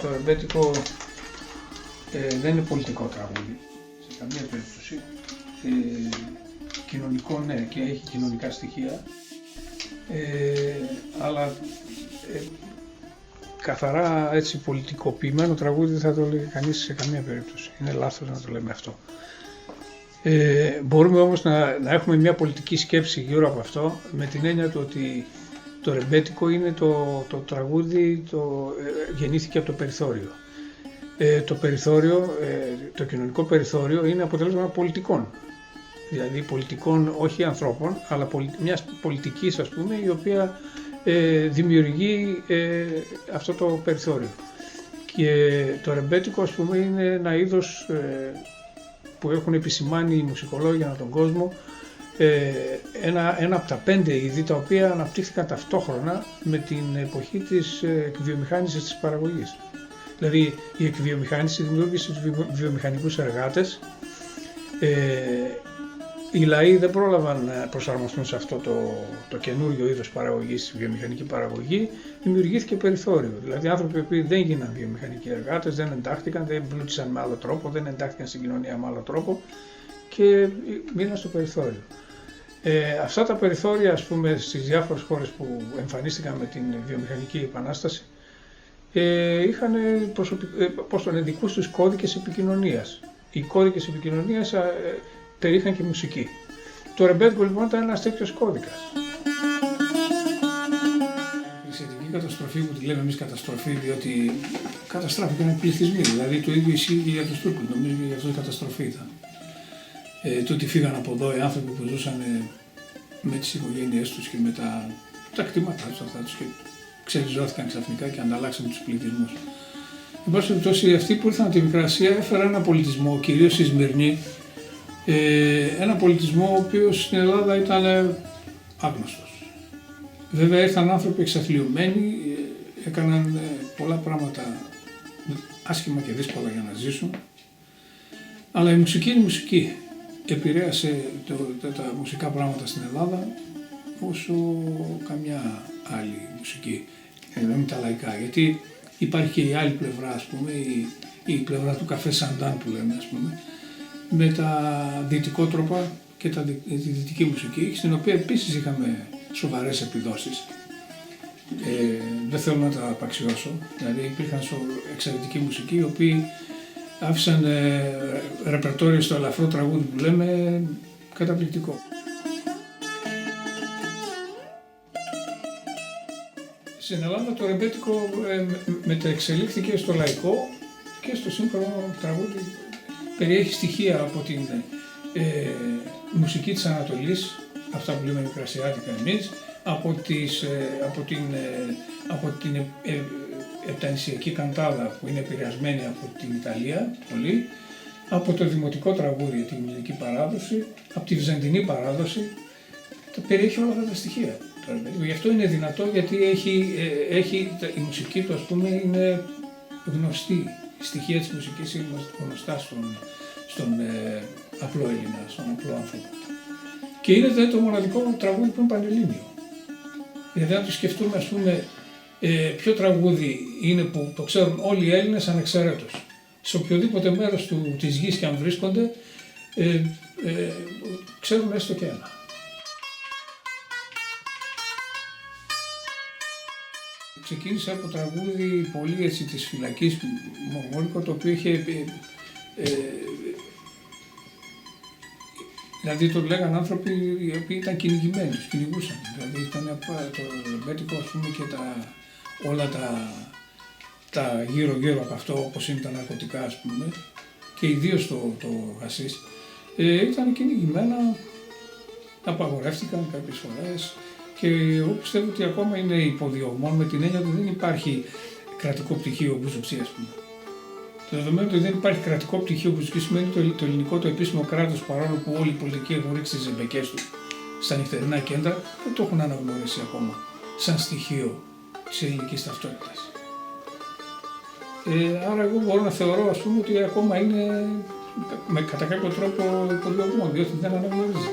το ρεμπέτικο δεν είναι πολιτικό τραγούδι, σε καμία περίπτωση. Κοινωνικό ναι, και έχει κοινωνικά στοιχεία, αλλά καθαρά έτσι πολιτικοποιημένο τραγούδι δεν θα το λέει κανείς σε καμία περίπτωση. Είναι λάθος να το λέμε αυτό. Μπορούμε όμως να έχουμε μια πολιτική σκέψη γύρω από αυτό, με την έννοια του ότι το ρεμπέτικο είναι το τραγούδι, γεννήθηκε από το περιθώριο. Το περιθώριο, το κοινωνικό περιθώριο είναι αποτέλεσμα πολιτικών. Δηλαδή πολιτικών όχι ανθρώπων, αλλά μιας πολιτικής, ας πούμε, η οποία δημιουργεί αυτό το περιθώριο. Και το ρεμπέτικο, ας πούμε, είναι ένα είδος που έχουν επισημάνει οι μουσικολόγοι ανά τον κόσμο, ένα από τα 5 είδη τα οποία αναπτύχθηκαν ταυτόχρονα με την εποχή της εκβιομηχάνησης της παραγωγής. Δηλαδή η εκβιομηχάνηση δημιούργησε τους βιομηχανικούς εργάτες, οι λαοί δεν πρόλαβαν να προσαρμοστούν σε αυτό το καινούριο είδος παραγωγής, η βιομηχανική παραγωγή, δημιουργήθηκε περιθώριο. Δηλαδή άνθρωποι που δεν γίναν βιομηχανικοί εργάτες, δεν εντάχθηκαν, δεν πλούτησαν με άλλο τρόπο, δεν εντάχθηκαν στην κοινωνία με άλλο τρόπο και μείναν στο περιθώριο. Αυτά τα περιθώρια, ας πούμε, στις διάφορες χώρες που εμφανίστηκαν με την βιομηχανική επανάσταση, είχαν δικούς τους κώδικες επικοινωνίας. Οι κώδικες επικοινωνίας περιείχαν και μουσική. Το ρεμπέτικο λοιπόν ήταν ένας τέτοιος κώδικας. Η σχετική καταστροφή που τη λέμε εμείς καταστροφή, διότι καταστράφηκαν πληθυσμοί, δηλαδή το ίδιο ισχύει και για τους Τούρκους, νομίζω και για αυτό η καταστροφή ήταν. Τούτοι φύγαν από εδώ οι άνθρωποι που ζούσαν με τις οικογένειές τους και με τα κτήματά τους αυτά τους και ξεριζώθηκαν ξαφνικά και ανταλλάξαν τους πληθυσμούς. Εν πάση περιπτώσει, αυτοί που ήρθαν από τη Μικρασία έφεραν ένα πολιτισμό, κυρίως η Σμυρνή, ένα πολιτισμό ο οποίος στην Ελλάδα ήταν άγνωστος. Βέβαια ήρθαν άνθρωποι εξαθλιωμένοι, έκαναν πολλά πράγματα άσχημα και δύσκολα για να ζήσουν, αλλά η μουσική είναι μουσική. Επηρέασε τα μουσικά πράγματα στην Ελλάδα όσο καμιά άλλη μουσική, με τα λαϊκά, γιατί υπάρχει και η άλλη πλευρά, ας πούμε, η πλευρά του καφέ Σαντάν που λέμε, ας πούμε, με τα δυτικότροπα και τη δυτική μουσική, στην οποία επίσης είχαμε σοβαρές επιδόσεις. Δεν θέλω να τα απαξιώσω, δηλαδή υπήρχαν εξαιρετική μουσική, οι οποίοι άφησαν ρεπερτόριο στο ελαφρό τραγούδι που λέμε καταπληκτικό. Στην Ελλάδα το ρεμπέτικο μεταεξελίχθηκε στο λαϊκό και στο σύγχρονο τραγούδι. Περιέχει στοιχεία από την μουσική της Ανατολής, αυτά που λέμε μικρασιάτικα εμείς, από την επτανησιακή καντάδα που είναι επηρεασμένη από την Ιταλία πολύ, από το δημοτικό τραγούδι, την μουσική παράδοση, από τη βυζαντινή παράδοση, περιέχει όλα αυτά τα στοιχεία. Γι' αυτό είναι δυνατό, γιατί η μουσική του, ας πούμε, είναι γνωστή. Η στοιχεία της μουσικής είναι γνωστά στον απλό Έλληνα, στον απλό άνθρωπο. Και είναι το μοναδικό τραγούδι που είναι πανελλήνιο. Δηλαδή αν το σκεφτούμε, ας πούμε, ποιο τραγούδι είναι που το ξέρουν όλοι οι Έλληνες ανεξαιρέτως. Σε οποιοδήποτε μέρος της γης και αν βρίσκονται, ξέρουν έστω και ένα. Ξεκίνησε από τραγούδι πολύ έτσι της φυλακής μορμόλικο, το οποίο είχε, δηλαδή το λέγανε άνθρωποι οι οποίοι ήταν κυνηγημένοι, τους κυνηγούσαν. Δηλαδή ήταν το ρεμπέτικο, ας πούμε, και όλα τα γύρω από αυτό, όπως είναι τα ναρκωτικά, ας πούμε, και ιδίως το χασίς, ήταν κυνηγημένα, απαγορεύτηκαν κάποιες φορές. Και εγώ πιστεύω ότι ακόμα είναι υποδιωγμόν, με την έννοια ότι δεν υπάρχει κρατικό πτυχίο μπουζουξή, ας πούμε. Το δεδομένο ότι δεν υπάρχει κρατικό πτυχίο μπουζουξή σημαίνει ότι το ελληνικό, το επίσημο κράτος, παρόλο που όλοι οι πολιτικοί έχουν ρίξει τις ζεμπεκές τους στα νυχτερινά κέντρα, δεν το έχουν αναγνωρίσει ακόμα σαν στοιχείο της ελληνικής ταυτότητας. Άρα εγώ μπορώ να θεωρώ, ας πούμε, ότι ακόμα είναι κατά κάποιο τρόπο υποδιωγμόν, διότι δεν αναγνωρίζει.